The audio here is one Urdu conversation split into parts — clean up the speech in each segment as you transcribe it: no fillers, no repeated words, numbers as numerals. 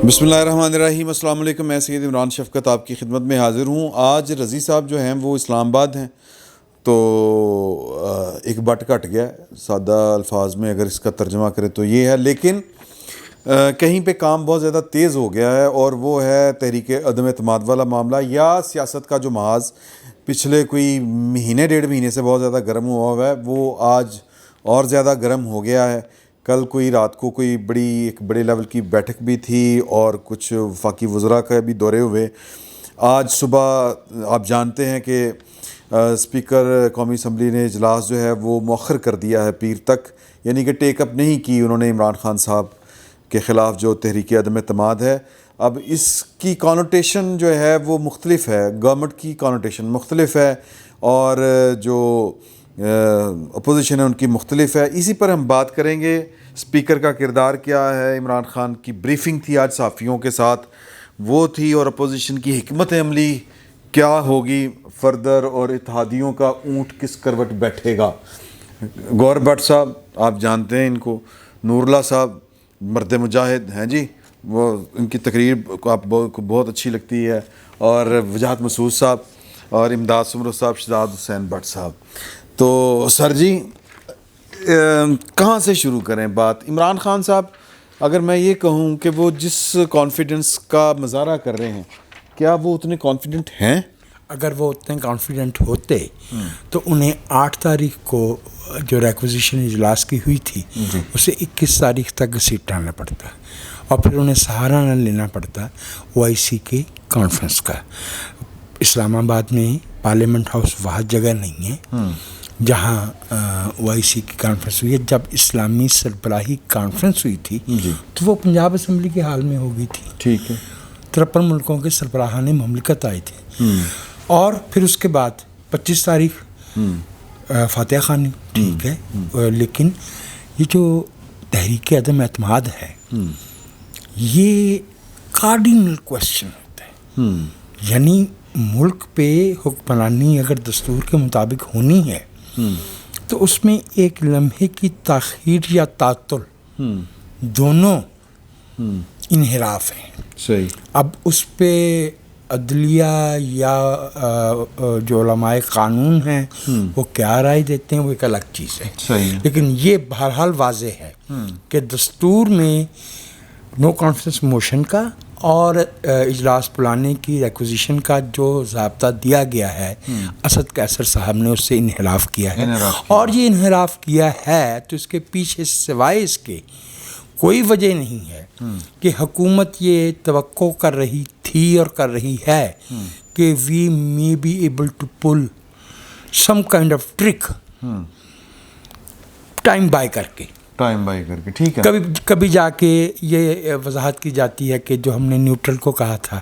بسم اللہ الرحمن الرحیم۔ السلام علیکم۔ میں سید عمران شفقت آپ کی خدمت میں حاضر ہوں۔ آج رضی صاحب جو ہیں وہ اسلام آباد ہیں، تو ایک بٹ کٹ گیا ہے، سادہ الفاظ میں اگر اس کا ترجمہ کریں تو یہ ہے، لیکن کہیں پہ کام بہت زیادہ تیز ہو گیا ہے، اور وہ ہے تحریک عدم اعتماد والا معاملہ، یا سیاست کا جو محاذ پچھلے کوئی مہینے ڈیڑھ مہینے سے بہت زیادہ گرم ہوا ہے، وہ آج اور زیادہ گرم ہو گیا ہے۔ کل کوئی رات کو کوئی ایک بڑے لیول کی بیٹھک بھی تھی، اور کچھ وفاقی وزراء کا بھی دورے ہوئے۔ آج صبح آپ جانتے ہیں کہ اسپیکر قومی اسمبلی نے اجلاس جو ہے وہ مؤخر کر دیا ہے پیر تک، یعنی کہ ٹیک اپ نہیں کی انہوں نے عمران خان صاحب کے خلاف جو تحریک عدم اعتماد ہے۔ اب اس کی کانوٹیشن جو ہے وہ مختلف ہے، گورنمنٹ کی کانوٹیشن مختلف ہے، اور جو اپوزیشن ہے ان کی مختلف ہے۔ اسی پر ہم بات کریں گے۔ اسپیکر کا کردار کیا ہے؟ عمران خان کی بریفنگ تھی آج صحافیوں کے ساتھ، وہ تھی، اور اپوزیشن کی حکمت عملی کیا ہوگی فردر، اور اتحادیوں کا اونٹ کس کروٹ بیٹھے گا۔ گور بٹ صاحب آپ جانتے ہیں ان کو، نور اللہ صاحب مرد مجاہد ہیں جی، وہ ان کی تقریر آپ کو بہت اچھی لگتی ہے، اور وجاہت مسعود صاحب، اور امداد سمرو صاحب، شہزاد حسین بٹ صاحب۔ تو سر جی کہاں سے شروع کریں بات؟ عمران خان صاحب، اگر میں یہ کہوں کہ وہ جس کانفیڈنس کا مظاہرہ کر رہے ہیں، کیا وہ اتنے کانفیڈنٹ ہیں؟ اگر وہ اتنے کانفیڈنٹ ہوتے تو انہیں 8 تاریخ کو جو ریکوزیشن اجلاس کی ہوئی تھی اسے 21 تاریخ تک گھسیٹنا پڑتا، اور پھر انہیں سہارا نہ لینا پڑتا OIC کے کانفرنس کا۔ اسلام آباد میں پارلیمنٹ ہاؤس وہاں جگہ نہیں ہے جہاں OIC کی کانفرنس ہوئی ہے۔ جب اسلامی سربراہی کانفرنس ہوئی تھی تو وہ پنجاب اسمبلی کے حال میں ہو گئی تھی، ٹھیک ہے، 53 ملکوں کے سربراہان مملکت آئے تھے، اور پھر اس کے بعد 25 تاریخ فاتحہ خوانی، ٹھیک ہے، لیکن یہ جو تحریک عدم اعتماد ہے یہ کارڈینل کوشچن ہوتا ہے، یعنی ملک پہ حکمرانی اگر دستور کے مطابق ہونی ہے تو اس میں ایک لمحے کی تاخیر یا تعطل دونوں انحراف ہیں۔ صحیح۔ اب اس پہ عدلیہ یا جو علماء قانون ہیں وہ کیا رائے دیتے ہیں وہ ایک الگ چیز ہے، صحیح، لیکن یہ بہرحال واضح ہے کہ دستور میں نو کانفیڈنس موشن کا اور اجلاس بلانے کی ریکوزیشن کا جو ضابطہ دیا گیا ہے، اسد قیصر صاحب نے اس سے انحراف کیا ہے، اور یہ انحراف کیا ہے تو اس کے پیچھے سوائے اس کے کوئی وجہ نہیں ہے کہ حکومت یہ توقع کر رہی تھی اور کر رہی ہے کہ وی may be able to pull some kind of trick time by کر کے، ٹھیک ہے۔ کبھی جا کے یہ وضاحت کی جاتی ہے کہ جو ہم نے نیوٹرل کو کہا تھا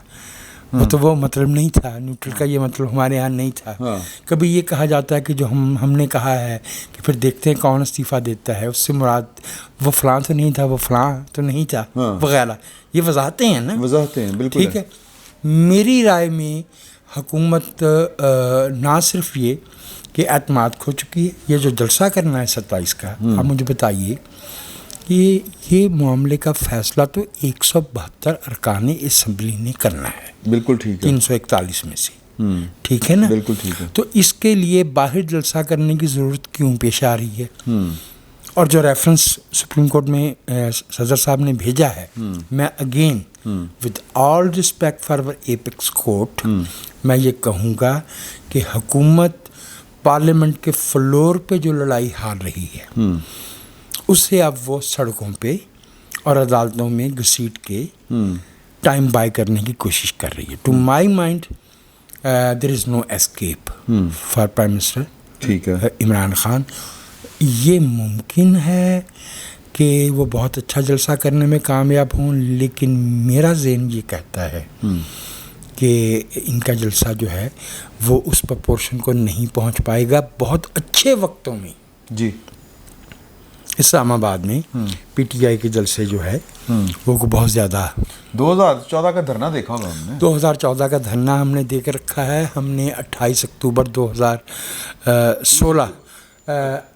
وہ تو وہ مطلب نہیں تھا، نیوٹرل کا یہ مطلب ہمارے ہاں نہیں تھا۔ کبھی یہ کہا جاتا ہے کہ جو ہم نے کہا ہے کہ پھر دیکھتے ہیں کون استعفیٰ دیتا ہے، اس سے مراد وہ فلاں تو نہیں تھا، وہ فلاں تو نہیں تھا وغیرہ۔ یہ وضاحتیں ہیں نا، وضاحتیں ہیں، بالکل ٹھیک ہے۔ میری رائے میں حکومت نہ صرف یہ کہ اعتماد کھو چکی ہے، یہ جو جلسہ کرنا ہے 27 کا، آپ مجھے بتائیے کہ یہ معاملے کا فیصلہ تو 172 ارکان اسمبلی نے کرنا ہے، بالکل ٹھیک ہے، 341 میں سے، ٹھیک ہے نا، بالکل ٹھیک ہے۔ تو اس کے لیے باہر جلسہ کرنے کی ضرورت کیوں پیش آ رہی ہے؟ اور جو ریفرنس سپریم کورٹ میں صدر صاحب نے بھیجا ہے، میں again with all respect for اور ایپیکس کورٹ میں یہ کہوں گا کہ حکومت پارلیمنٹ کے فلور پہ جو لڑائی ہار رہی ہے اسے اب وہ سڑکوں پہ اور عدالتوں میں گھسیٹ کے ٹائم بائی کرنے کی کوشش کر رہی ہے۔ To my mind there is no escape for prime minister, ٹھیک ہے، عمران خان۔ یہ ممکن ہے کہ وہ بہت اچھا جلسہ کرنے میں کامیاب ہوں، لیکن میرا ذہن یہ کہتا ہے کہ ان کا جلسہ جو ہے وہ اس پرپورشن کو نہیں پہنچ پائے گا۔ بہت اچھے وقتوں میں جی اسلام آباد میں PTI کے جلسے جو ہے وہ بہت زیادہ 2014 کا دھرنا دیکھا ہوگا ہم نے، 2014 کا دھرنا ہم نے دیکھ رکھا ہے۔ ہم نے 28 اکتوبر 2016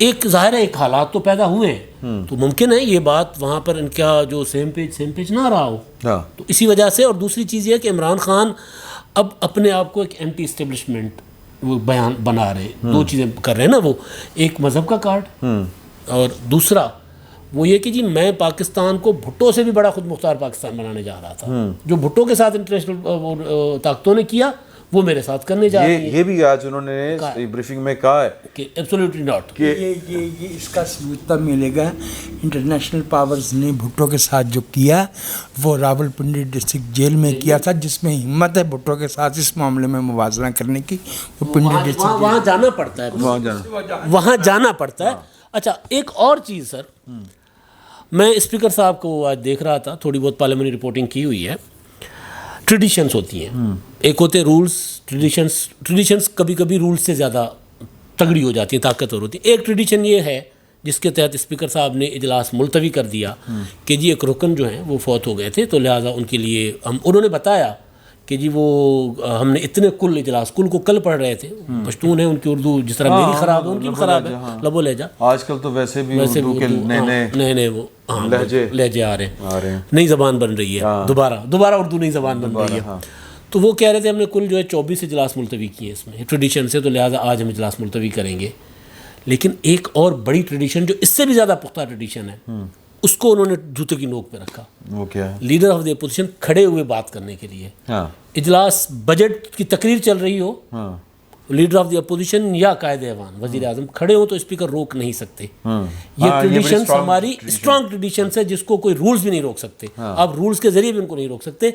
ایک ظاہر ہے ایک حالات تو پیدا ہوئے ہیں، تو ممکن ہے یہ بات وہاں پر ان کا جو سیم پیج نہ رہا ہو، تو اسی وجہ سے. اور دوسری چیز یہ ہے کہ عمران خان اب اپنے آپ کو ایک اینٹی اسٹیبلشمنٹ وہ بیان بنا رہے ہیں. دو چیزیں کر رہے ہیں نا وہ، ایک مذہب کا کارڈ اور دوسرا وہ یہ کہ جی میں پاکستان کو بھٹو سے بھی بڑا خود مختار پاکستان بنانے جا رہا تھا. جو بھٹو کے ساتھ انٹرنیشنل طاقتوں نے کیا وہ میرے ساتھ کرنے جا رہی ہیں. یہ بھی آج انہوں نے بریفنگ میں کہا ہے کہ ایبسولوٹلی ناٹ. یہ اس کا ثبوت تب ملے گا انٹرنیشنل پاورز نے بھٹو کے ساتھ جو کیا وہ راول پنڈی ڈسٹرکٹ جیل میں کیا تھا، جس میں ہمت ہے بھٹو کے ساتھ اس معاملے میں موازنہ کرنے کی. وہ پنڈی ڈسٹرکٹ وہاں جانا پڑتا ہے، وہاں جانا پڑتا ہے. اچھا ایک اور چیز سر، میں اسپیکر صاحب کو آج دیکھ رہا تھا، تھوڑی بہت پارلیمنٹ رپورٹنگ کی ہوئی ہے. ٹریڈیشنس ہوتی ہیں، ایک ہوتے رولز. ٹریڈیشنس کبھی کبھی رولز سے زیادہ تگڑی ہو جاتی ہیں، طاقتور ہوتی ہیں. ایک ٹریڈیشن یہ ہے جس کے تحت اسپیکر صاحب نے اجلاس ملتوی کر دیا کہ جی ایک رکن جو ہیں وہ فوت ہو گئے تھے، تو لہٰذا ان کے لیے انہوں نے بتایا کہ جی وہ ہم نے اتنے کل اجلاس کل کو کل پڑھ رہے تھے. پشتون ہیں، ان کی اردو جس طرح میری خراب ہے ان کی بھی خراب ہے، لب و لہجہ. آج کل تو ویسے بھی اردو کے نئے وہ لہجے آ رہے ہیں، نئی زبان بن رہی ہے، دوبارہ اردو نئی زبان بن رہی ہے. تو وہ کہہ رہے تھے ہم نے کل جو ہے 24 اجلاس ملتوی کیے اس میں ٹریڈیشن سے، تو لہٰذا آج ہم اجلاس ملتوی کریں گے. لیکن ایک اور بڑی ٹریڈیشن جو اس سے بھی زیادہ پختہ ٹریڈیشن ہے اس کو انہوں نے جوتے کی نوک پہ رکھا. وہ کیا ہے؟ لیڈر آف دی اپوزیشن کھڑے ہوئے بات کرنے کے لیے. اجلاس بجٹ کی تقریر چل رہی ہو، لیڈر آف دی اپوزیشن یا قائد ایوان وزیر اعظم کھڑے ہو تو اسپیکر روک نہیں سکتے. یہ ٹریڈیشنس ہماری اسٹرانگ ٹریڈیشنس ہے جس کو کوئی رولز بھی نہیں روک سکتے. آپ رولز کے ذریعے بھی ان کو نہیں روک سکتے.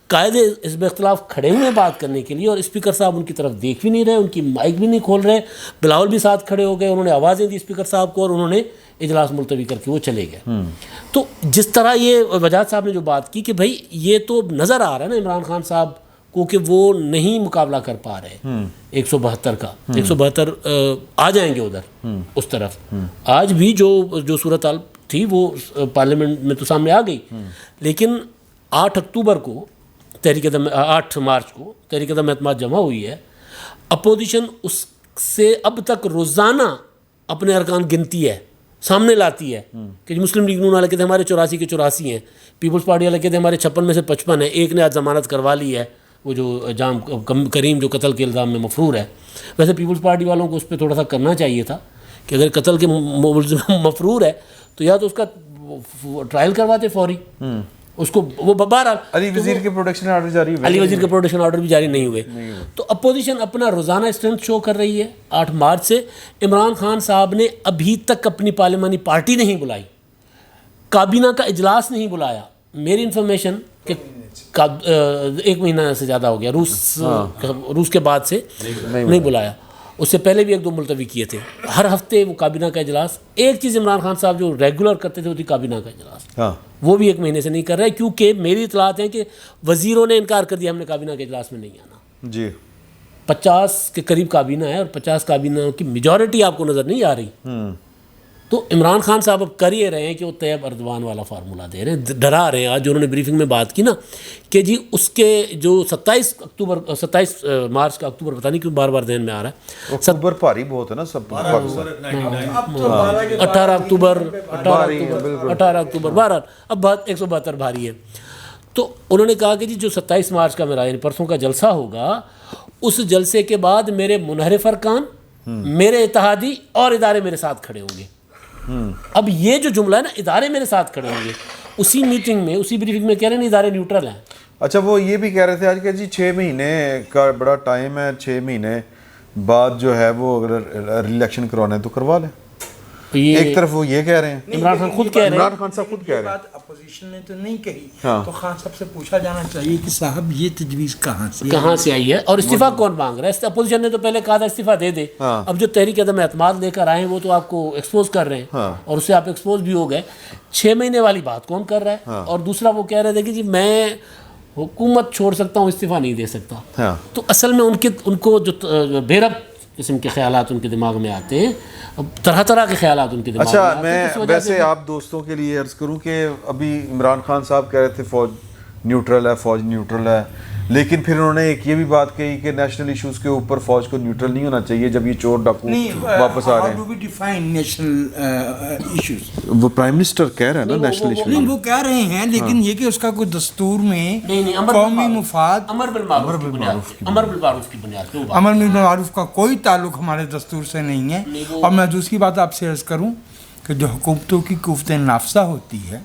قائد حزب اختلاف کھڑے ہوئے بات کرنے کے لیے اور اسپیکر صاحب ان کی طرف دیکھ بھی نہیں رہے، ان کی مائک بھی نہیں کھول رہے. بلاول بھی ساتھ کھڑے ہو گئے، انہوں نے آوازیں دی اسپیکر صاحب کو اور انہوں نے اجلاس ملتوی کر کے وہ چلے گئے. تو جس طرح یہ وجاہت صاحب نے جو بات کی کہ بھائی یہ تو نظر آ رہا ہے نا عمران خان صاحب کو کہ وہ نہیں مقابلہ کر پا رہے 172 کا. 172 آ جائیں گے ادھر اس طرف. آج بھی جو صورتحال تھی وہ پارلیمنٹ میں تو سامنے آ گئی، لیکن 8 اکتوبر کو 8 مارچ کو تحریک عدم اعتماد جمع ہوئی ہے. اپوزیشن اس سے اب تک روزانہ اپنے ارکان گنتی ہے، سامنے لاتی ہے کہ مسلم لیگ نون والے کہتے ہیں ہمارے 84 کے 84 ہیں، پیپلز پارٹی والے کہتے ہیں ہمارے 56 میں سے 55 ہیں. ایک نے آج ضمانت کروا لی ہے، وہ جو جام کریم جو قتل کے الزام میں مفرور ہے. ویسے پیپلز پارٹی والوں کو اس پہ تھوڑا سا کرنا چاہیے تھا کہ اگر قتل کے مفرور ہے تو یا تو اس کا ٹرائل کرواتے فوری اس کو. وہ بہرحال علی وزیر کے پروٹیکشن آرڈر جاری ہوئے، علی وزیر کے پروٹیکشن آرڈر بھی جاری نہیں ہوئے. تو اپوزیشن اپنا روزانہ اسٹرینتھ شو کر رہی ہے. 8 مارچ سے عمران خان صاحب نے ابھی تک اپنی پارلیمانی پارٹی نہیں بلائی، کابینہ کا اجلاس نہیں بلایا. میری انفارمیشن کہ 1 مہینہ سے زیادہ ہو گیا، روس کے بعد سے نہیں بلایا. اس سے پہلے بھی 1-2 ملتوی کیے تھے. ہر ہفتے وہ کابینہ کا اجلاس. ایک چیز عمران خان صاحب جو ریگولر کرتے تھے وہ تھی کابینہ کا اجلاس. وہ بھی 1 مہینے سے نہیں کر رہے کیونکہ میری اطلاعات ہیں کہ وزیروں نے انکار کر دیا ہم نے کابینہ کے اجلاس میں نہیں آنا. جی 50 کے قریب کابینہ ہے اور 50 کابینہ کی میجورٹی آپ کو نظر نہیں آ رہی. تو عمران خان صاحب اب کر یہ رہے ہیں کہ وہ طیب اردوان والا فارمولہ دے رہے ہیں، ڈرا رہے ہیں. آج جو انہوں نے بریفنگ میں بات کی نا کہ جی اس کے جو 27 مارچ کا اکتوبر پتہ نہیں کیوں بار بار ذہن میں آ رہا ہے. اکتوبر بھاری بہت ہے نا سب پاکستان. 18 اکتوبر بہرحال اب بات 172 بھاری ہے. تو انہوں نے کہا کہ جی جو 27 مارچ کا میرا یعنی پرسوں کا جلسہ ہوگا، اس جلسے کے بعد میرے منحرف ارکان، میرے اتحادی اور ادارے میرے ساتھ کھڑے ہوں گے. اب یہ جو جملہ ہے نا ادارے میرے ساتھ کھڑے ہوں گے، اسی میٹنگ میں اسی بریفنگ میں کہہ رہے ہیں ادارے نیوٹرل ہیں. اچھا وہ یہ بھی کہہ رہے تھے آج کہ جی 6 مہینے کا بڑا ٹائم ہے، 6 مہینے بعد جو ہے وہ اگر الیکشن کروانا ہے تو کروا لیں. ایک طرف وہ یہ کہہ رہے ہیں، عمران خان خود کہہ رہے ہیں، عمران خان صاحب خود کہہ رہے ہیں. اپوزیشن نے تو نہیں کہی تو خان صاحب سے پوچھا جانا چاہیے کہ صاحب یہ تجویز کہاں سے آئی ہے اور استعفیٰ کون مانگ رہا ہے. اپوزیشن نے تو پہلے کہا تھا استعفیٰ دے دے. اب جو تحریک عدم اعتماد لے کر آئے ہیں وہ تو آپ کو ایکسپوز کر رہے ہیں اور اس سے آپ ایکسپوز بھی ہو گئے. 6 مہینے والی بات کون کر رہا ہے؟ اور دوسرا وہ کہہ رہے تھے کہ جی میں حکومت چھوڑ سکتا ہوں، استعفیٰ نہیں دے سکتا. تو اصل میں ان کو جو بے ربط قسم کے خیالات ان کے دماغ میں آتے ہیں، طرح طرح کے خیالات ان کے دماغ میں آتے ہیں. اچھا میں ویسے آپ دوستوں کے لیے عرض کروں کہ ابھی عمران خان صاحب کہہ رہے تھے فوج نیوٹرل ہے، فوج نیوٹرل ہے. لیکن پھر انہوں نے ایک یہ بھی بات کہی کہ نیشنل ایشوز کے اوپر فوج کو نیوٹرل نہیں ہونا چاہیے جب یہ چور ڈاکو واپس آ رہے ہیں. وہ پرائم منسٹر کہہ رہے ہیں نا نیشنل ایشو. نہیں وہ کہہ رہے ہیں لیکن یہ کہ اس کا کوئی دستور میں قومی مفاد امر بالمعروف کی بنیاد پہ امر بالمعروف کا کوئی تعلق ہمارے دستور سے نہیں ہے. اور میں دوسری بات آپ سے عرض کروں کہ جو حکومتوں کی قوت نافذہ ہوتی ہے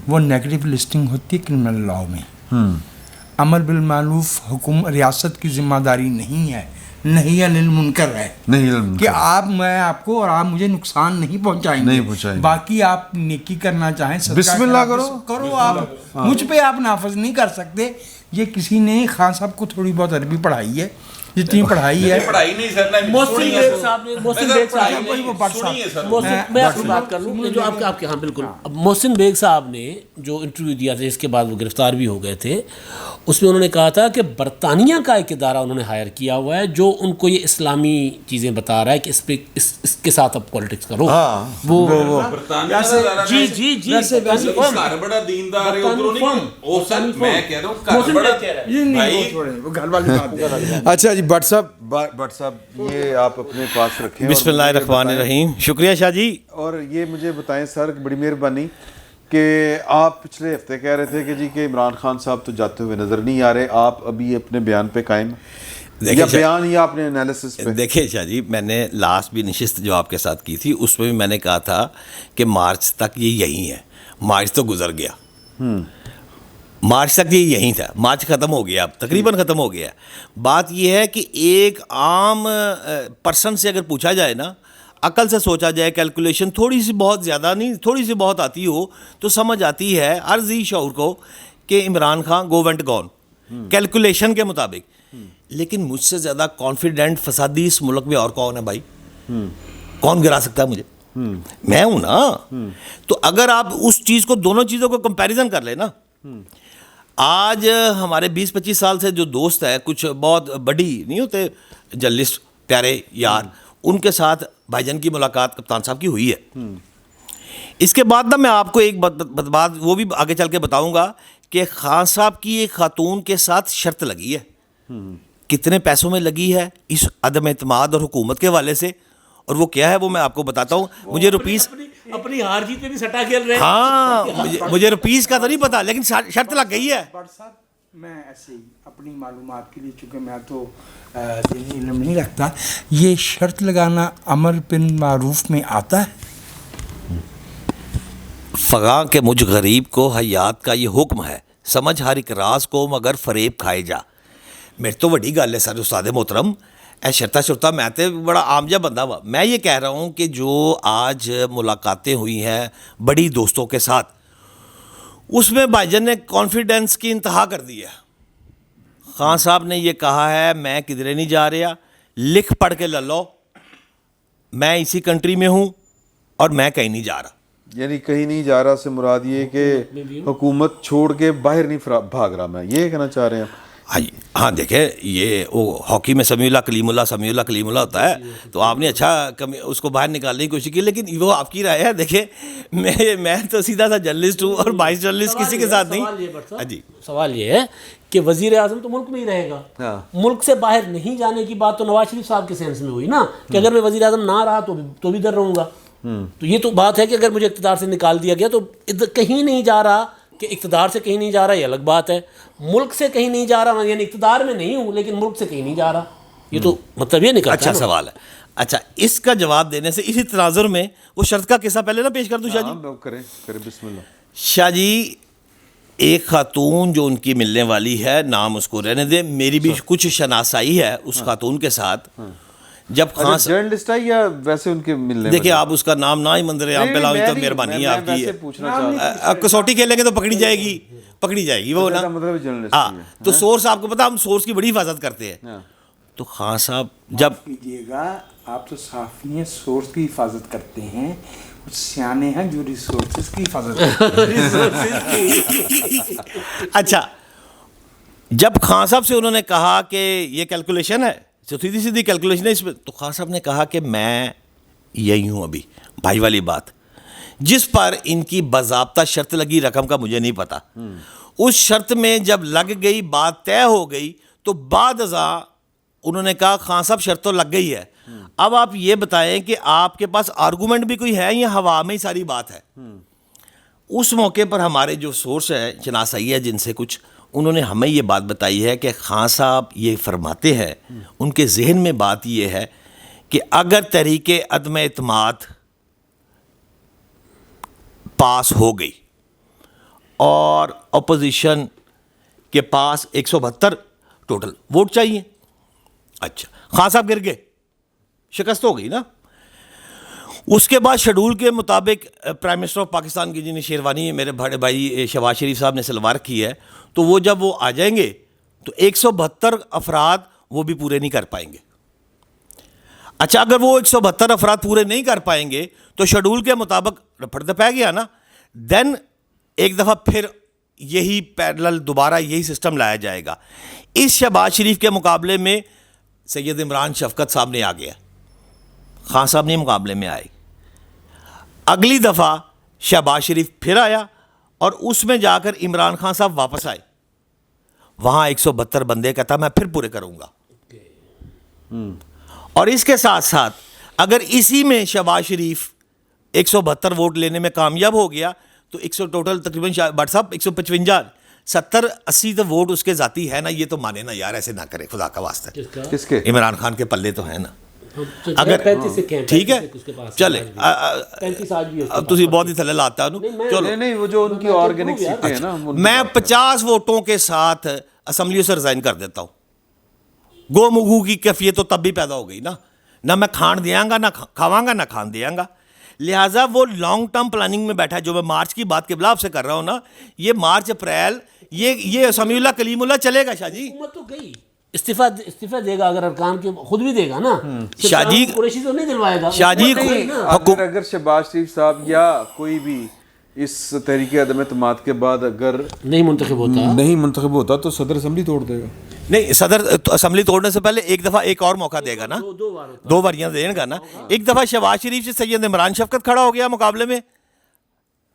وہ نیگیٹو لسٹنگ ہوتی ہے کرمنل لاء میں. امر بالمعروف ریاست کی ذمہ داری نہیں ہے, نہیں عن المنکر ہے کہ میں آپ کو اور آپ مجھے نقصان نہیں پہنچائیں گے. باقی آپ نیکی کرنا چاہیں بسم اللہ کرو آپ مجھ پہ آپ نافذ نہیں کر سکتے. یہ کسی نے خان صاحب کو تھوڑی بہت عربی پڑھائی ہے, جتنی پڑھائی ہے پڑھائی نہیں سر. میں آپ کی بات کر لوں جو آپ کے ہاں بالکل. محسن بیگ صاحب نے جو انٹرویو دیا تھا جس کے بعد وہ گرفتار بھی ہو گئے تھے, اس میں انہوں نے کہا تھا کہ برطانیہ کا ایک ادارہ انہوں نے ہائر کیا ہوا ہے جو ان کو یہ اسلامی چیزیں بتا رہا ہے کہ اس کے ساتھ اب پالیٹکس کرو. وہ جی جی جی بڑا دیندار ہے ادھر نہیں. میں کہہ رہا ہوں. اچھا جی بٹ صاحب یہ آپ اپنے پاس رکھیں. بسم اللہ الرحمن الرحیم. شکریہ شاہ جی. اور یہ مجھے بتائیں سر, بڑی مہربانی, کہ آپ پچھلے ہفتے کہہ رہے تھے کہ جی کہ عمران خان صاحب تو جاتے ہوئے نظر نہیں آ رہے, آپ ابھی اپنے بیان پہ قائم یا بیان یا اپنے انالیسس پہ؟ دیکھیں شاہ جی, میں نے لاسٹ بھی نشست جو آپ کے ساتھ کی تھی اس میں بھی میں نے کہا تھا کہ مارچ تک یہ یہی ہے. مارچ تو گزر گیا, مارچ تک یہ یہی تھا, مارچ ختم ہو گیا, اب تقریباً ختم ہو گیا. بات یہ ہے کہ ایک عام پرسن سے اگر پوچھا جائے نا, عقل سے سوچا جائے, کیلکولیشن تھوڑی سی بہت زیادہ نہیں تھوڑی سی بہت آتی ہو تو سمجھ آتی ہے ہر ذی شعور کو کہ عمران خان گو وینٹ گون کیلکولیشن کے مطابق. لیکن مجھ سے زیادہ کانفیڈنٹ فسادی اس ملک میں اور کون ہے بھائی؟ کون گرا سکتا ہے مجھے؟ میں ہوں نا. تو اگر آپ اس چیز کو, دونوں چیزوں کو کمپیریزن کر لیں نا, آج ہمارے 20-25 سال سے جو دوست ہے, کچھ بہت بڑی نہیں ہوتے جرنلسٹ پیارے یار, ان کے ساتھ بھائی جان کی ملاقات کپتان صاحب کی ہوئی ہے. اس کے بعد نا میں آپ کو ایک بات وہ بھی آگے چل کے بتاؤں گا کہ خان صاحب کی ایک خاتون کے ساتھ شرط لگی ہے. کتنے پیسوں میں لگی ہے اس عدم اعتماد اور حکومت کے حوالے سے, اور وہ کیا ہے وہ میں آپ کو بتاتا ہوں. مجھے روپیز اپنی ہار جیت پہ بھی سٹا کھیل رہے ہیں. ہاں مجھے روپیز کا تو نہیں پتا, لیکن شرط لگ گئی ہے. میں ایسے ہی اپنی معلومات کے لیے, چونکہ میں تو دینی علم نہیں رکھتا, یہ شرط لگانا امر بالمعروف میں آتا ہے. فغاں کے مجھ غریب کو حیات کا یہ حکم ہے, سمجھ ہر ایک راز کو مگر فریب کھائے جا. میرے تو وڈی گل ہے سر استاد محترم, اے شرطا میں تے بڑا عام جا بندہ ہوا. میں یہ کہہ رہا ہوں کہ جو آج ملاقاتیں ہوئی ہیں بڑی دوستوں کے ساتھ, اس میں بھائی جان نے کانفیڈنس کی انتہا کر دی ہے. خان صاحب نے یہ کہا ہے میں کدھرے نہیں جا رہا, لکھ پڑھ کے لے لو, میں اسی کنٹری میں ہوں اور میں کہیں نہیں جا رہا. یعنی کہیں نہیں جا رہا سے مراد یہ کہ حکومت چھوڑ کے باہر نہیں بھاگ رہا, میں یہ کہنا چاہ رہے ہیں. ہاں دیکھیں, یہ وہ ہاکی میں سمیع اللہ کلیم اللہ ہوتا ہے, تو آپ نے اچھا اس کو باہر نکالنے کی کوشش کی, لیکن وہ آپ کی رائے ہے. دیکھیں میں تو سیدھا سا جرنلسٹ ہوں اور وائس جرنلسٹ کسی کے ساتھ نہیں. جی سوال یہ ہے کہ وزیر اعظم تو ملک میں ہی رہے گا, ملک سے باہر نہیں جانے کی بات تو نواز شریف صاحب کے سینس میں ہوئی نا, کہ اگر میں وزیر اعظم نہ رہا تو بھی ادھر رہوں گا. تو یہ تو بات ہے کہ اگر مجھے اقتدار سے نکال دیا گیا تو کہیں نہیں جا رہا, کہ اقتدار سے کہیں نہیں جا رہا یہ الگ بات ہے, ملک سے کہیں نہیں جا رہا یعنی اقتدار میں نہیں ہوں لیکن ملک سے کہیں نہیں جا رہا, یہ تو مطلب یہ نکلتا ہے. اچھا سوال ہے. اچھا اس کا جواب دینے سے اسی تناظر میں وہ شرط کا قصہ پہلے نہ پیش کر دوں شاہ جی. کریں بسم اللہ. شاہ جی ایک خاتون جو ان کی ملنے والی ہے, نام اس کو رہنے دیں, میری بھی کچھ شناسائی ہے اس خاتون کے ساتھ. جب خان جرنلسٹ ہے یا ویسے ان کے ملنے, دیکھیں آپ اس کا نام نہ ہی منظر عام پہ لاؤں تو مہربانی ہے آپ کی. کسوٹی کھیلیں گے تو پکڑی جائے گی وہ نا. ہاں تو سورس آپ کو پتا, ہم سورس کی بڑی حفاظت کرتے ہیں. تو خان صاحب جب کیجیے گا, آپ تو صحافی ہیں, سورس کی حفاظت کرتے ہیں, سیانے ہیں جو ریسورسز کی حفاظت کرتے ہیں. اچھا جب خان صاحب سے انہوں نے کہا کہ یہ کیلکولیشن ہے, سیدھی کیلکولیشن ہے اس میں, تو خان صاحب نے کہا کہ میں یہی ہوں ابھی. بھائی والی بات, جس پر ان کی باضابطہ شرط لگی رقم کا مجھے نہیں پتا. اس شرط میں جب لگ گئی, بات طے ہو گئی, تو بعد ازاں انہوں نے کہا خان صاحب شرط تو لگ گئی ہے, اب آپ یہ بتائیں کہ آپ کے پاس آرگومنٹ بھی کوئی ہے یا ہوا میں ہی ساری بات ہے. اس موقع پر ہمارے جو سورس ہے شناسائی ہے جن سے کچھ, انہوں نے ہمیں یہ بات بتائی ہے کہ خان صاحب یہ فرماتے ہیں, ان کے ذہن میں بات یہ ہے کہ اگر تحریک عدم اعتماد پاس ہو گئی اور اپوزیشن کے پاس 172 ٹوٹل ووٹ چاہیے, اچھا خان صاحب گر گئے, شکست ہو گئی نا. اس کے بعد شیڈول کے مطابق پرائم منسٹر آف پاکستان کی جنہیں شیروانی میرے بڑے بھائی شہباز شریف صاحب نے سلوار کی ہے, تو وہ جب وہ آ جائیں گے تو 172 افراد وہ بھی پورے نہیں کر پائیں گے. اچھا اگر وہ 172 افراد پورے نہیں کر پائیں گے تو شیڈول کے مطابق رپٹ تو پہ گیا نا, دین ایک دفعہ پھر یہی پیرلل دوبارہ یہی سسٹم لایا جائے گا. اس شہباز شریف کے مقابلے میں سید عمران شفقت صاحب نے آ گیا, خان صاحب نہیں مقابلے میں آئے. اگلی دفعہ شہباز شریف پھر آیا اور اس میں جا کر عمران خان صاحب واپس آئے, وہاں 172 بندے کہتا میں پھر پورے کروں گا. اور اس کے ساتھ ساتھ اگر اسی میں شہباز شریف 172 ووٹ لینے میں کامیاب ہو گیا تو 100 ٹوٹل تقریباً بٹ صاحب 155 70-80 تو ووٹ اس کے ذاتی ہے نا, یہ تو مانے نا یار, ایسے نہ کرے خدا کا واسطہ. کس کے؟ عمران خان کے پلے تو ہیں نا. اگر ٹھیک ہے چلے تسی بہت ہی تھلے لاتا ہوں, چلو نہیں وہ جو ان کی آرگینک سیٹیں ہیں نا, میں 50 ووٹوں کے ساتھ اسمبلیوں سے ریزائن کر دیتا ہوں. گو مگو کی کیفیت تو تب بھی پیدا ہو گئی نا, نہ میں کھان دیاں گا, نہ کھاواں گا, نہ کھان دیاں گا. لہٰذا وہ لانگ ٹرم پلاننگ میں بیٹھا ہے. جو میں مارچ کی بات قبلہ آپ سے کر رہا ہوں نا, یہ مارچ اپریل یہ سمیع اللہ کلیم اللہ چلے گا. شاہ جی حکومت تو گئی, استعفیٰ دے گا اگر ارکان کے خود بھی دے گا نا, شاہ جی قریشی تو نہیں دلوائے گا. شاہ جی اگر شہباز شریف صاحب یا کوئی بھی اس تحریک عدم اعتماد کے بعد اگر نہیں منتخب ہوتا تو صدر اسمبلی توڑ دے گا. نہیں, صدر اسمبلی توڑنے سے پہلے ایک دفعہ ایک اور موقع دے گا نا, 2 باریاں دے گا نا. ایک دفعہ شہباز شریف سے سید عمران شفقت کھڑا ہو گیا مقابلے میں,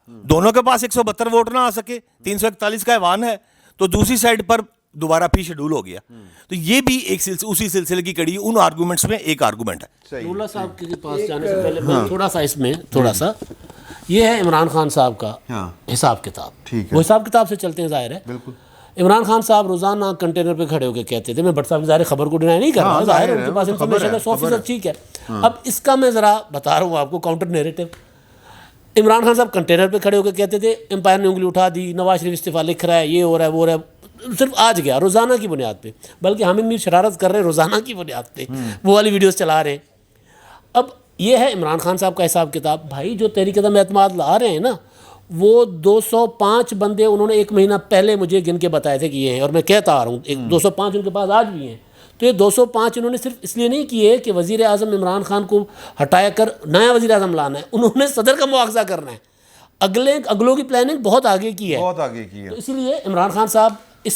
دونوں کے پاس 172 ووٹ نہ آ سکے, 341 کا ایوان ہے, تو دوسری سائڈ پر دوبارہ پھر شیڈول ہو گیا. تو یہ بھی ایک اسی سلسلے کی کڑی, ان آرگومنٹس میں ایک آرگومنٹ ہے. نور اللہ صاحب کے پاس جانے سے پہلے میں تھوڑا سا یہ ہے عمران خان صاحب کا حساب کتاب. وہ حساب کتاب سے چلتے ہیں, ظاہر ہے. بالکل عمران خان صاحب روزانہ کنٹینر پہ کھڑے ہو کے کہتے تھے, میں بٹ صاحب ظاہر خبر کو ڈینائی نہیں کر رہا, ظاہر ہے ان کے پاس انفارمیشن ہے 100%, ٹھیک ہے. اب اس کا میں ذرا بتا رہا ہوں آپ کو کاؤنٹر نیریٹو. عمران خان صاحب کنٹینر پہ کھڑے ہو کے کہتے تھے امپائر نے انگلی اٹھا دی, نواز شریف استعفیٰ لکھ رہا ہے, یہ ہو رہا ہے وہ ہو رہا ہے, صرف آج گیا روزانہ کی بنیاد پہ, بلکہ حامد میر شرارت کر رہے ہیں روزانہ کی بنیاد پہ, وہ والی ویڈیوز چلا رہے ہیں. اب یہ ہے عمران خان صاحب کا حساب کتاب. بھائی جو تحریک عدم اعتماد لا رہے ہیں نا, وہ 205 بندے انہوں نے 1 مہینہ پہلے مجھے گن کے بتائے تھے کہ یہ ہیں, اور میں کہتا آ رہا ہوں 205 ان کے پاس آج بھی ہیں. تو یہ 205 انہوں نے صرف اس لیے نہیں کیے کہ وزیر اعظم عمران خان کو ہٹایا کر نیا وزیر اعظم لانا ہے, انہوں نے صدر کا مواخذہ کرنا ہے. اگلوں کی پلاننگ بہت آگے کی ہے, تو اسی لیے عمران خان صاحب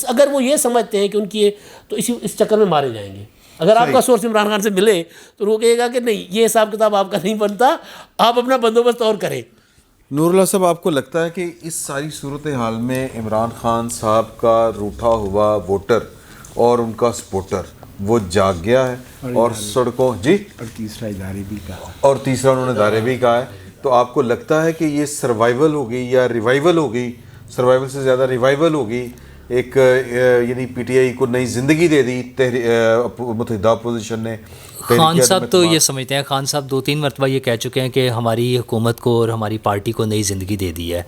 اگر وہ یہ سمجھتے ہیں کہ ان کی, تو اس چکر میں مارے جائیں گے. اگر آپ کا سورس عمران خان سے ملے تو وہ کہے گا کہ نہیں, یہ حساب کتاب آپ کا نہیں بنتا, آپ اپنا بندوبست اور کریں. نور اللہ صاحب, آپ کو لگتا ہے کہ اس ساری صورتحال میں عمران خان صاحب کا روٹھا ہوا ووٹر اور ان کا سپورٹر وہ جاگ گیا ہے اور سڑکوں جی, اور تیسرا ادارے بھی کہا, اور تیسرا انہوں نے ادارے بھی کہا ہے, تو آپ کو لگتا ہے کہ یہ سروائیول ہو گئی یا ریوائیول ہو گئی, سروائیول سے زیادہ ریوائیول ہو گئی, ایک یعنی پی ٹی آئی کو نئی زندگی دے دی متحدہ اپوزیشن نے. خان صاحب تو یہ سمجھتے ہیں, خان صاحب 2-3 مرتبہ یہ کہہ چکے ہیں کہ ہماری حکومت کو اور ہماری پارٹی کو نئی زندگی دے دی ہے.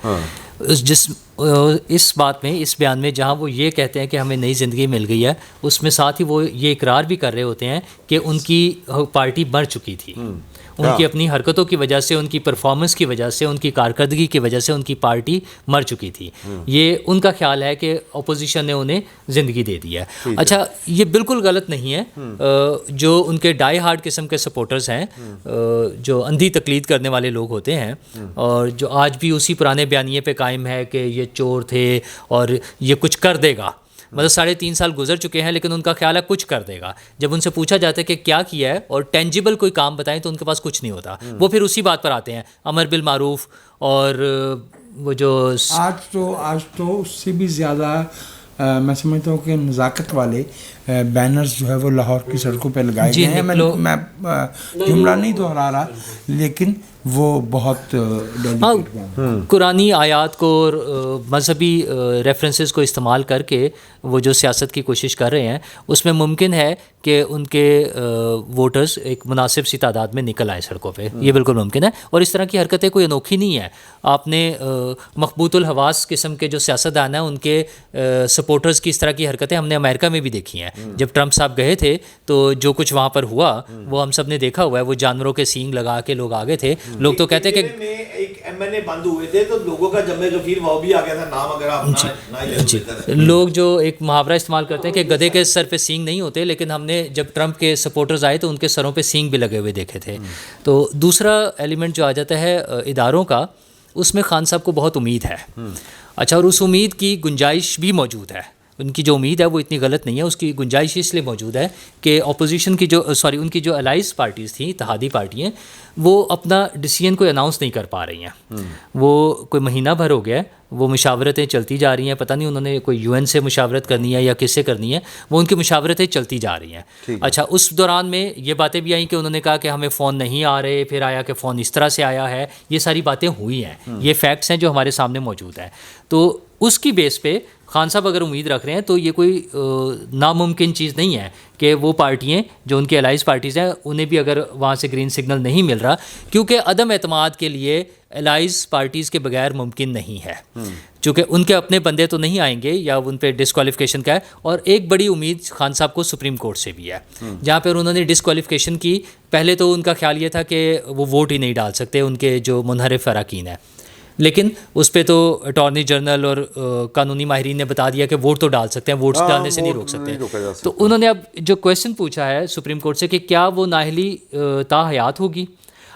اس بات میں, اس بیان میں جہاں وہ یہ کہتے ہیں کہ ہمیں نئی زندگی مل گئی ہے, اس میں ساتھ ہی وہ یہ اقرار بھی کر رہے ہوتے ہیں کہ ان کی پارٹی مر چکی تھی. ان کی اپنی حرکتوں کی وجہ سے, ان کی پرفارمنس کی وجہ سے, ان کی کارکردگی کی وجہ سے ان کی پارٹی مر چکی تھی. یہ ان کا خیال ہے کہ اپوزیشن نے انہیں زندگی دے دی ہے. اچھا, یہ بالکل غلط نہیں ہے. جو ان کے ڈائی ہارڈ قسم کے سپورٹرز ہیں, جو اندھی تقلید کرنے والے لوگ ہوتے ہیں, اور جو آج بھی اسی پرانے بیانیے پہ قائم ہے کہ یہ چور تھے اور یہ کچھ کر دے گا, مطلب 3.5 سال گزر چکے ہیں لیکن ان کا خیال ہے کچھ کر دے گا. جب ان سے پوچھا جاتا ہے کہ کیا کیا ہے اور ٹینجیبل کوئی کام بتائیں تو ان کے پاس کچھ نہیں ہوتا. وہ پھر اسی بات پر آتے ہیں, امر بالمعروف اور وہ جو آج تو اس سے بھی زیادہ میں سمجھتا ہوں کہ نزاکت والے بینرز جو ہے وہ لاہور کی سڑکوں پہ لگائے گئے ہیں. میں جملہ نہیں دہرا رہا لیکن وہ بہت قرآنی آیات کو اور مذہبی ریفرنسز کو استعمال کر کے وہ جو سیاست کی کوشش کر رہے ہیں اس میں ممکن ہے کہ ان کے ووٹرز ایک مناسب سی تعداد میں نکل آئیں سڑکوں پہ, یہ بالکل ممکن ہے. اور اس طرح کی حرکتیں کوئی انوکھی نہیں ہیں. آپ نے مخبوط الحواس قسم کے جو سیاستدان ہیں ان کے سپورٹرز کی اس طرح کی حرکتیں ہم نے امریکہ میں بھی دیکھی ہیں. جب ٹرمپ صاحب گئے تھے تو جو کچھ وہاں پر ہوا وہ ہم سب نے دیکھا ہوا ہے. وہ جانوروں کے سینگ لگا کے لوگ آگے تھے. لوگ تو کہتے کہ ایک MNA بند ہوئے تھے تو لوگوں کا جمع غفیر وہ بھی آ گیا تھا نام, اگر آپ لوگ جو ایک محاورہ استعمال کرتے ہیں کہ گدھے کے سر پہ سینگ نہیں ہوتے, لیکن ہم نے جب ٹرمپ کے سپورٹرز آئے تو ان کے سروں پہ سینگ بھی لگے ہوئے دیکھے تھے. تو دوسرا ایلیمنٹ جو آ جاتا ہے اداروں کا, اس میں خان صاحب کو بہت امید ہے. اچھا, اور اس امید کی گنجائش بھی موجود ہے. ان کی جو امید ہے وہ اتنی غلط نہیں ہے, اس کی گنجائش اس لیے موجود ہے کہ اپوزیشن کی ان کی جو الائز پارٹیز تھیں, اتحادی پارٹیاں, وہ اپنا ڈیسیژن کوئی اناؤنس نہیں کر پا رہی ہیں. وہ کوئی مہینہ بھر ہو گیا ہے, وہ مشاورتیں چلتی جا رہی ہیں. پتہ نہیں انہوں نے کوئی UN سے مشاورت کرنی ہے یا کس سے کرنی ہے, وہ ان کی مشاورتیں چلتی جا رہی ہیں. اچھا, اس دوران میں یہ باتیں بھی آئیں کہ انہوں نے کہا کہ ہمیں فون نہیں آ رہے, پھر آیا کہ فون اس طرح سے آیا ہے. یہ ساری باتیں ہوئی ہیں, یہ فیکٹس ہیں جو ہمارے سامنے موجود ہیں. تو اس کی بیس پہ خان صاحب اگر امید رکھ رہے ہیں تو یہ کوئی ناممکن چیز نہیں ہے کہ وہ پارٹیاں جو ان کے الائز پارٹیز ہیں انہیں بھی اگر وہاں سے گرین سگنل نہیں مل رہا, کیونکہ عدم اعتماد کے لیے الائز پارٹیز کے بغیر ممکن نہیں ہے, چونکہ ان کے اپنے بندے تو نہیں آئیں گے یا ان پہ ڈسکوالیفیکیشن کا ہے. اور ایک بڑی امید خان صاحب کو سپریم کورٹ سے بھی ہے, جہاں پر انہوں نے ڈسکوالیفیکیشن کی. پہلے تو ان کا خیال یہ تھا کہ وہ ووٹ ہی نہیں ڈال سکتے ان کے جو منحرف اراکین ہیں, لیکن اس پہ تو اٹارنی جنرل اور قانونی ماہرین نے بتا دیا کہ ووٹ تو ڈال سکتے ہیں, ووٹس ڈالنے سے نہیں روک سکتے. تو انہوں نے اب جو کویشچن پوچھا ہے سپریم کورٹ سے کہ کیا وہ نااہلی تاحیات ہوگی.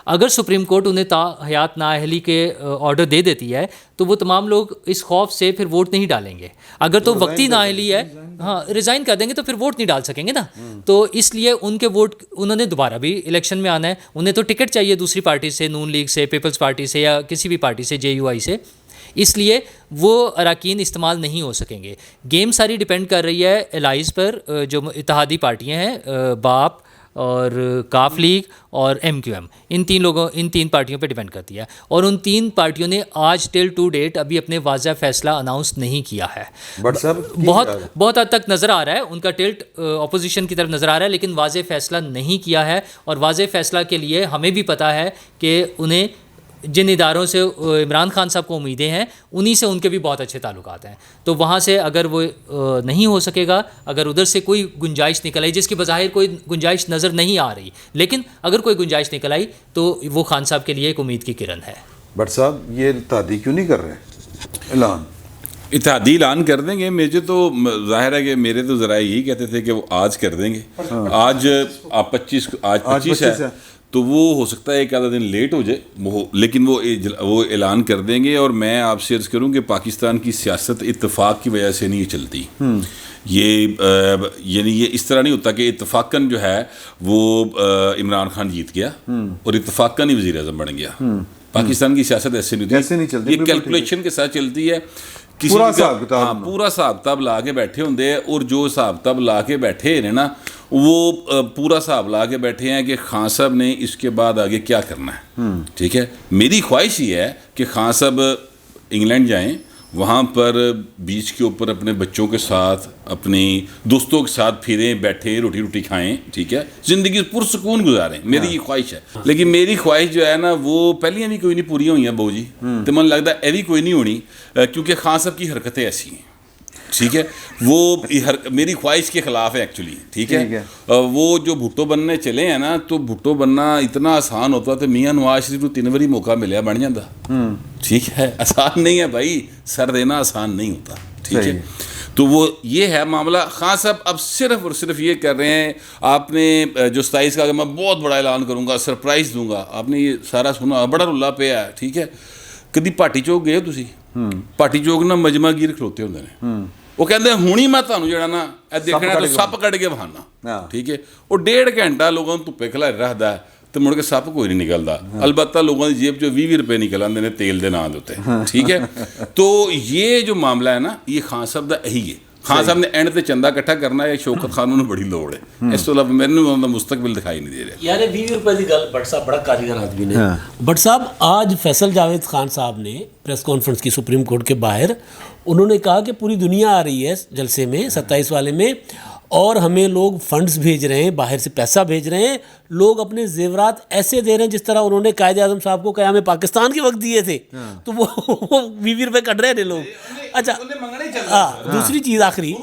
اگر سپریم کورٹ انہیں تاحیات نااہلی کے آرڈر دے دیتی ہے تو وہ تمام لوگ اس خوف سے پھر ووٹ نہیں ڈالیں گے. اگر تو وقتی نااہلی ہے, ہاں ریزائن کر دیں گے تو پھر ووٹ نہیں ڈال سکیں گے نا. تو اس لیے ان کے ووٹ, انہوں نے دوبارہ بھی الیکشن میں آنا ہے, انہیں تو ٹکٹ چاہیے دوسری پارٹی سے, نون لیگ سے, پیپلز پارٹی سے یا کسی بھی پارٹی سے, JUI سے. اس لیے وہ اراکین استعمال نہیں ہو سکیں گے. گیم ساری ڈیپینڈ کر رہی ہے الائز پر, جو اتحادی پارٹیاں ہیں, باپ اور کاف لیگ اور MQM, ان تین پارٹیوں پہ ڈیپینڈ کرتی ہے. اور ان تین پارٹیوں نے آج ٹل ٹو ڈیٹ ابھی اپنے واضح فیصلہ اناؤنس نہیں کیا ہے. بہت حد تک نظر آ رہا ہے ان کا ٹلٹ اپوزیشن کی طرف نظر آ رہا ہے, لیکن واضح فیصلہ نہیں کیا ہے. اور واضح فیصلہ کے لیے ہمیں بھی پتہ ہے کہ انہیں جن اداروں سے عمران خان صاحب کو امیدیں ہیں انہی سے ان کے بھی بہت اچھے تعلقات ہیں. تو وہاں سے اگر وہ نہیں ہو سکے گا, اگر ادھر سے کوئی گنجائش نکل آئی, جس کی بظاہر کوئی گنجائش نظر نہیں آ رہی, لیکن اگر کوئی گنجائش نکل آئی تو وہ خان صاحب کے لیے ایک امید کی کرن ہے. بٹ صاحب یہ اتحادی کیوں نہیں کر رہے اعلان؟ اتحادی اعلان کر دیں گے. مجھے تو ظاہر ہے کہ میرے تو ذرائع یہی کہتے تھے کہ وہ آج کر دیں گے. آج 25 ہے تو وہ ہو سکتا ہے ایک آدھا دن لیٹ ہو جائے, لیکن وہ اعلان کر دیں گے. اور میں آپ سے عرض کروں کہ پاکستان کی سیاست اتفاق کی وجہ سے نہیں چلتی. یعنی یہ اس طرح نہیں ہوتا کہ اتفاقاً جو ہے وہ عمران خان جیت گیا اور اتفاقاً ہی وزیر اعظم بن گیا. پاکستان کی سیاست ایسے نہیں ہوتی, یہ کیلکولیشن کے ساتھ چلتی ہے. پورا حساب کتاب لا کے بیٹھے ہوں, اور جو حساب کتاب لا کے بیٹھے ہیں نا, وہ پورا حساب لا کے بیٹھے ہیں کہ خان صاحب نے اس کے بعد آگے کیا کرنا ہے. ٹھیک ہے, میری خواہش یہ ہے کہ خان صاحب انگلینڈ جائیں, وہاں پر بیچ کے اوپر اپنے بچوں کے ساتھ, اپنی دوستوں کے ساتھ پھریں, بیٹھیں, روٹی کھائیں. ٹھیک ہے, زندگی پرسکون گزاریں, میری یہ خواہش ہے. لیکن میری خواہش جو ہے نا وہ پہلیاں بھی کوئی نہیں پوری ہوئی ہیں بہو جی, تو من لگتا ہے یہ بھی کوئی نہیں ہونی, کیونکہ خان صاحب کی حرکتیں ایسی ہیں. ٹھیک ہے, وہ میری خواہش کے خلاف ہے ایکچولی. ٹھیک ہے, وہ جو بھٹو بننے چلے ہیں نا, تو بھٹو بننا اتنا آسان ہوتا تو میاں نواز شریف کو 3 باری موقع ملیا بن جاتا. ٹھیک ہے, آسان نہیں ہے بھائی, سر دینا آسان نہیں ہوتا. ٹھیک ہے, تو وہ یہ ہے معاملہ. خان صاحب اب صرف اور صرف یہ کر رہے ہیں, آپ نے جو 27 کا کہ میں بہت بڑا اعلان کروں گا, سرپرائز دوں گا, آپ نے یہ سارا سنا, بڑا رلا پہ ہے. ٹھیک ہے, کدی پاٹی چوک گئے تسی؟ پاٹی چوک نا مجمع گیر کھلوتے ہوندے نے, وہ کہتے ہیں ہونی میں تانوں جڑا نا اے دیکھنا تو سپ کٹ کے بہانا. ٹھیک ہے, وہ 1.5 گھنٹہ لوگوں دھوپے کھلائے رکھدا ہے, تو ਮੁੜ ਕੇ ਸੱਪ ਕੋਈ ਨਹੀਂ ਨਿਕਲਦਾ। البتہ لوگوں کی جیب جو 20 روپے نکل آتے ہیں تیل دے نام ہوتے ہیں، ٹھیک ہے۔ تو یہ جو معاملہ ہے نا یہ خان صاحب دا یہی ہے، خان صاحب نے اینڈ تے چندہ اکٹھا کرنا ہے، شوکت خان انہوں بڑی لوڑ ہے، اس تو علاوہ میرے نے مستقبل دکھائی نہیں دے رہا۔ یار 20 روپے کی گل بٹ صاحب بڑا کاریگر آدمی نے۔ بٹ صاحب آج فیصل جاوید خان صاحب نے پریس کانفرنس کی سپریم کورٹ کے باہر انہوں نے کہا کہ پوری دنیا آ رہی ہے جلسے میں 27 والے میں، اور ہمیں لوگ فنڈز بھیج رہے ہیں، باہر سے پیسہ بھیج رہے ہیں، لوگ اپنے زیورات ایسے دے رہے ہیں جس طرح انہوں نے قائد اعظم صاحب کو قیام پاکستان کے وقت دیے تھے، تو وہ 20 روپے کٹ رہے ہیں لوگ۔ اچھا ہاں، دوسری چیز آخری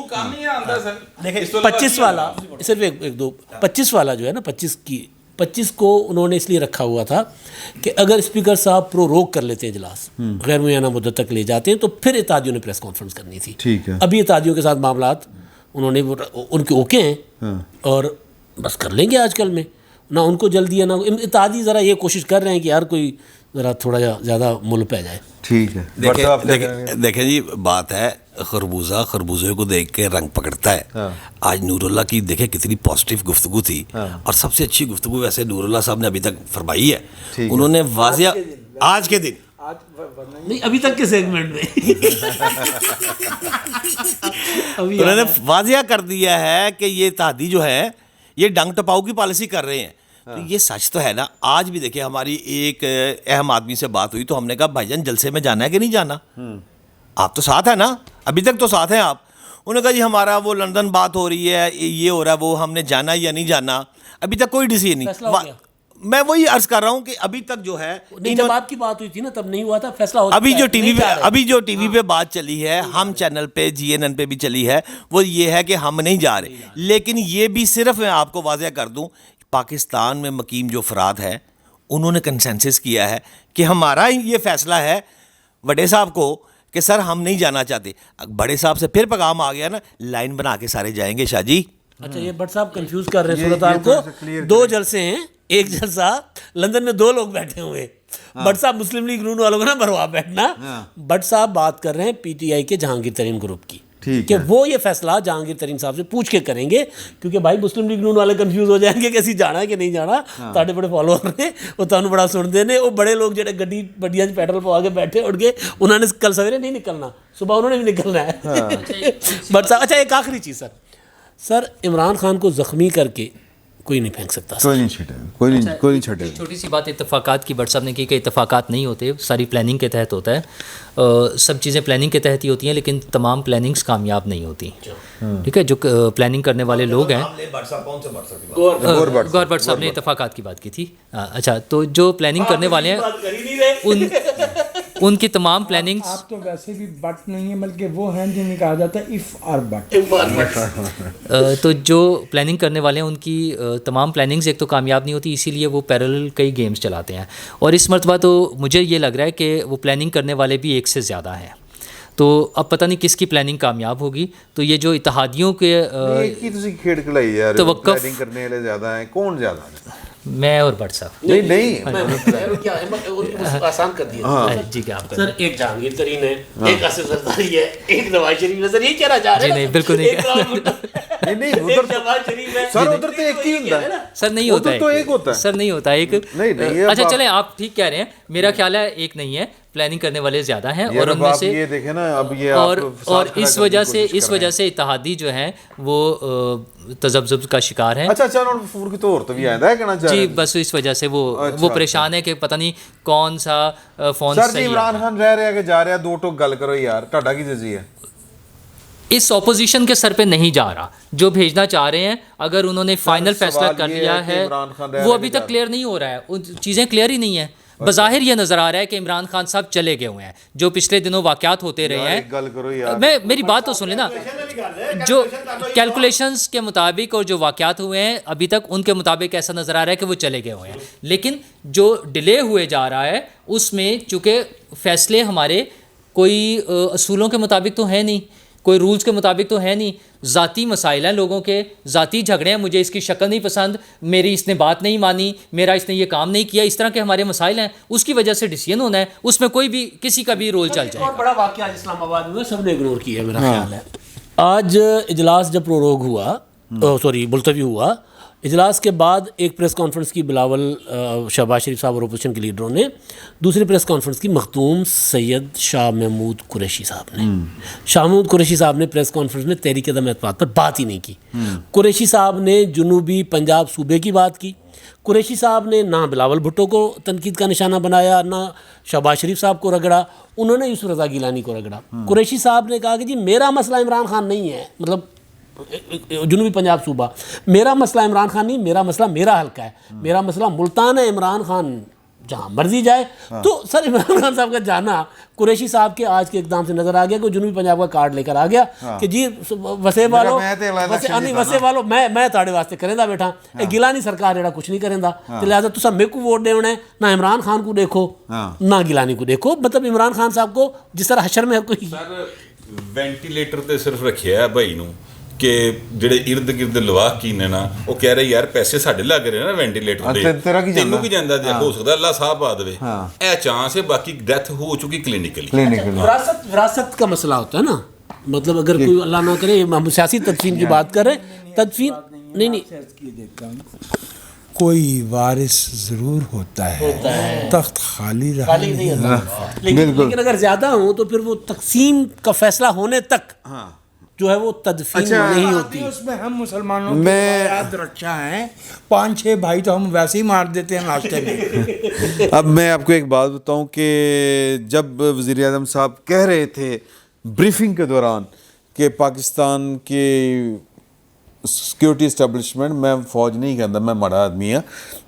25 والا صرف ایک دو 25 والا جو ہے نا 25 کو انہوں نے اس لیے رکھا ہوا تھا کہ اگر اسپیکر صاحب روک کر لیتے اجلاس، غیر معینہ مدت تک لے جاتے ہیں، تو پھر اتحادیوں نے پریس کانفرنس کرنی تھی۔ ابھی اتحادیوں کے ساتھ معاملات انہوں نے ان کے اوکے ہیں اور بس کر لیں گے آج کل میں، نہ ان کو جلدی ہے نہ اتحادی ذرا یہ کوشش کر رہے ہیں کہ یار کوئی ذرا تھوڑا زیادہ مل پہ جائے۔ ٹھیک ہے، دیکھیں جی بات ہے خربوزے کو دیکھ کے رنگ پکڑتا ہے۔ آج نور اللہ کی دیکھیں کتنی پازیٹیو گفتگو تھی، اور سب سے اچھی گفتگو ویسے نور اللہ صاحب نے ابھی تک فرمائی ہے۔ انہوں نے واضح آج کے دن نہیں ابھی تک کے سیگمنٹ میں انہوں نے واضح کر دیا ہے کہ یہ اتحادی جو ہے یہ ڈنگ ٹپاؤ کی پالیسی کر رہے ہیں۔ تو یہ سچ تو ہے نا۔ آج بھی دیکھیں ہماری ایک اہم آدمی سے بات ہوئی تو ہم نے کہا بھائی جان جلسے میں جانا ہے کہ نہیں جانا؟ آپ تو ساتھ ہیں نا، ابھی تک تو ساتھ ہیں آپ۔ انہوں نے کہا جی ہمارا وہ لندن بات ہو رہی ہے، یہ ہو رہا ہے، وہ ہم نے جانا یا نہیں جانا، ابھی تک کوئی ڈیسیژن نہیں۔ میں وہی عرض کر رہا ہوں کہ ابھی تک جو ہے جب آپ کی بات ہوئی تھی نا تب نہیں ہوا تھا فیصلہ، ابھی جو ٹی وی پہ بات چلی ہے، ہم چینل پہ GNN پہ بھی چلی ہے، وہ یہ ہے کہ ہم نہیں جا رہے۔ لیکن یہ بھی صرف میں آپ کو واضح کر دوں، پاکستان میں مقیم جو افراد ہیں انہوں نے کنسنسس کیا ہے کہ ہمارا یہ فیصلہ ہے بڑے صاحب کو کہ سر ہم نہیں جانا چاہتے۔ بڑے صاحب سے پھر پیغام آ گیا نا، لائن بنا کے سارے جائیں گے شاہ جی۔ اچھا یہ بٹ صاحب کنفیوز کر رہے ہیں صورتحال کو، 2 جلسے ہیں، ایک جلسہ لندن میں 2 لوگ بیٹھے ہوئے ہیں، بٹ صاحب مسلم لیگ نون والوں کو نہ بھروا بیٹھنا، بٹ صاحب بات کر رہے ہیں PTI کے جہانگیر ترین گروپ کی، کہ وہ یہ فیصلہ جہانگیر ترین صاحب سے پوچھ کے کریں گے، کیونکہ بھائی مسلم لیگ نون والے کنفیوز ہو جائیں گے کہ اسی جانا ہے کہ نہیں جانا۔ تاڑے بڑے فالوور نے وہ تانوں بڑا سن دے نے، وہ بڑے لوگ جڑے گڈیاں پیٹرول پوا کے بیٹھے اٹھ گئے، انہوں نے کل سویرے نہیں نکلنا، صبح انہوں نے بھی نکلنا ہے بٹ صاحب۔ اچھا ایک آخری چیز سر عمران خان کو زخمی کر کے کوئی نہیں پھینک سکتا، کوئی نہیں چھٹے۔ چھوٹی سی بات اتفاقات کی بٹ صاحب نے کی کہ اتفاقات نہیں ہوتے، ساری پلاننگ کے تحت ہوتا ہے، سب چیزیں پلاننگ کے تحت ہی ہوتی ہیں، لیکن تمام پلاننگز کامیاب نہیں ہوتی، ٹھیک ہے۔ جو پلاننگ کرنے والے لوگ ہیں، گور بٹ صاحب نے اتفاقات کی بات کی تھی، اچھا تو جو پلاننگ کرنے والے ہیں ان کی تمام پلاننگز، آپ تو ویسے بھی بٹ نہیں ہیں بلکہ وہ ہیں جنہیں کہا جاتا ہے اف اور بٹ، تو جو پلاننگ کرنے والے ہیں ان کی تمام پلاننگز ایک تو کامیاب نہیں ہوتی، اسی لیے وہ پیرالل کئی گیمز چلاتے ہیں، اور اس مرتبہ تو مجھے یہ لگ رہا ہے کہ وہ پلاننگ کرنے والے بھی ایک سے زیادہ ہیں، تو اب پتہ نہیں کس کی پلاننگ کامیاب ہوگی۔ تو یہ جو اتحادیوں کے توقف کرنے والے زیادہ ہیں، کون زیادہ ہے؟ میں اور بٹ صاحب نہیں آسان کر دیا جی کیا آپ سر، ایک جہانگیر ترین ہے، ایک آصف زرداری ہے، ایک نواز شریف ہے، سر یہ کہنا چاہ رہے ہیں؟ نہیں بالکل نہیں سر ادھر تو ایک ہی ہوتا ہے، سر نہیں ہوتا ہے، سر نہیں ہوتا ایک، اچھا چلیں آپ ٹھیک کہہ رہے ہیں، میرا خیال ہے ایک نہیں ہے، پلاننگ کرنے والے زیادہ ہیں، اور ان میں سے یہ دیکھیں نا اب یہ اور اس وجہ سے اتحادی جو ہیں وہ تذبذب کا شکار ہیں۔ اچھا فور کی طور تو بھی آئندہ ہے کہنا چاہ جی بس اس وجہ سے وہ پریشان ہے کہ پتہ نہیں کون سا فون سر جی عمران خان رہ رہا ہے کہ جا رہا ہے، 2 ٹوک گل کرو یار، ٹاڈا کی جزی ہے اس اپوزیشن کے سر پہ نہیں جا رہا، جو بھیجنا چاہ رہے ہیں اگر انہوں نے فائنل فیصلہ کر لیا ہے وہ ابھی تک کلیئر نہیں ہو رہا ہے، چیزیں کلیئر ہی نہیں ہیں۔ بظاہر یہ نظر آ رہا ہے کہ عمران خان صاحب چلے گئے ہوئے ہیں، جو پچھلے دنوں واقعات ہوتے رہے ہیں، میری بات تو سن لینا، جو کیلکولیشنز کے مطابق اور جو واقعات ہوئے ہیں ابھی تک ان کے مطابق ایسا نظر آ رہا ہے کہ وہ چلے گئے ہوئے ہیں، لیکن جو ڈیلے ہوئے جا رہا ہے اس میں چونکہ فیصلے ہمارے کوئی اصولوں کے مطابق تو ہیں نہیں، کوئی رولز کے مطابق تو ہے نہیں، ذاتی مسائل ہیں لوگوں کے، ذاتی جھگڑے ہیں، مجھے اس کی شکل نہیں پسند، میری اس نے بات نہیں مانی، میرا اس نے یہ کام نہیں کیا، اس طرح کے ہمارے مسائل ہیں، اس کی وجہ سے ڈیسیژن ہونا ہے، اس میں کوئی بھی کسی کا بھی رول چل جائے۔ اور بڑا واقعہ اسلام آباد میں سب نے اگنور کیا ہے میرا خیال ہے۔ آج اجلاس جب پروروگ ہوا، ملتوی ہوا، اجلاس کے بعد ایک پریس کانفرنس کی بلاول شہباز شریف صاحب اور اپوزیشن کے لیڈروں نے، دوسری پریس کانفرنس کی مخدوم سید شاہ محمود قریشی صاحب نے. شاہ محمود قریشی صاحب نے پریس کانفرنس میں تحریک عدم اعتماد پر بات ہی نہیں کی. قریشی صاحب نے جنوبی پنجاب صوبے کی بات کی. قریشی صاحب نے نہ بلاول بھٹو کو تنقید کا نشانہ بنایا، نہ شہباز شریف صاحب کو رگڑا، انہوں نے یوسف رضا گیلانی کو رگڑا. قریشی صاحب نے کہا کہ جی میرا مسئلہ عمران خان نہیں ہے، مطلب جنوبی پنجاب صوبہ، میرا مسئلہ عمران خان نہیں، میرا مسئلہ میرا حلقہ ہے، میرا مسئلہ ملتان ہے، عمران خان جہاں مرضی جائے. تو سر عمران خان صاحب کا جانا قریشی صاحب کے آج کے اقدام سے نظر آ گیا کہ وہ جنوبی پنجاب کا کارڈ لے کر آ گیا کہ جی وسے والو میں تاڑے واسطے کریں بیٹھا، گیلانی سرکار جڑا کچھ نہیں کریں، تو لہٰذا تسا میرے کو ووٹ دے ہونا ہے، نہ عمران خان کو دیکھو نہ گیلانی کو دیکھو. مطلب عمران خان صاحب کو جس طرح حشر میں کوئی وینٹیلیٹر تے صرف رکھیا ہے بھائی نو کہ جڑے ارد گرد لوا کی نے نا وہ کہہ رہے یار پیسے ساڈے لگ رہے نا وینٹیلیٹر دے، تینوں کی جاندا دے ہو سکدا اللہ صاحب آ دے اے چانس ہے. باقی ڈیتھ ہو چکی کلینکلی. وراثت کا مسئلہ ہوتا ہے نا، مطلب اگر کوئی اللہ نہ کرے ہم سیاسی تدفین کی بات کر رہے ہیں، تدفین نہیں کوئی وارث ضرور ہوتا ہے، تخت خالی رہا نہیں ہوتا، لیکن اگر زیادہ ہوں تو پھر وہ تقسیم کا فیصلہ ہونے تک جو ہے وہ تدفین نہیں ہوتی. اس میں ہم مسلمانوں کی یاد رکھا ہے 5-6 بھائی تو ہم ویسے ہی مار دیتے ہیں ناشتے میں. اب میں آپ کو ایک بات بتاؤں کہ جب وزیر اعظم صاحب کہہ رہے تھے بریفنگ کے دوران کہ پاکستان کے سیکیورٹی اسٹیبلشمنٹ، میں فوج نہیں کہتا، میں مڑا آدمی ہوں،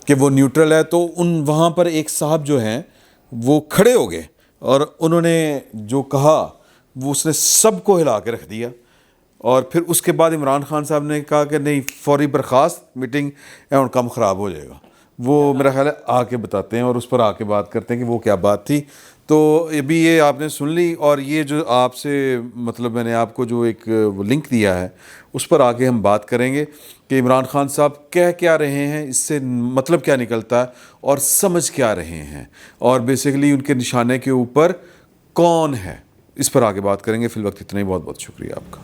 کہ وہ نیوٹرل ہے، تو وہاں پر ایک صاحب جو ہیں وہ کھڑے ہو گئے اور انہوں نے جو کہا وہ اس نے سب کو ہلا کے رکھ دیا. اور پھر اس کے بعد عمران خان صاحب نے کہا کہ نہیں فوری برخاست، میٹنگ اور کام خراب ہو جائے گا. وہ میرا خیال ہے آ کے بتاتے ہیں اور اس پر آ کے بات کرتے ہیں کہ وہ کیا بات تھی. تو ابھی یہ آپ نے سن لی، اور یہ جو آپ سے مطلب میں نے آپ کو جو ایک لنک دیا ہے اس پر آ کے ہم بات کریں گے کہ عمران خان صاحب کہہ کیا رہے ہیں، اس سے مطلب کیا نکلتا ہے اور سمجھ کیا رہے ہیں، اور بیسیکلی ان کے نشانے کے اوپر کون ہے، اس پر آ کے بات کریں گے. فی الوقت اتنا ہی. بہت بہت شکریہ آپ کا.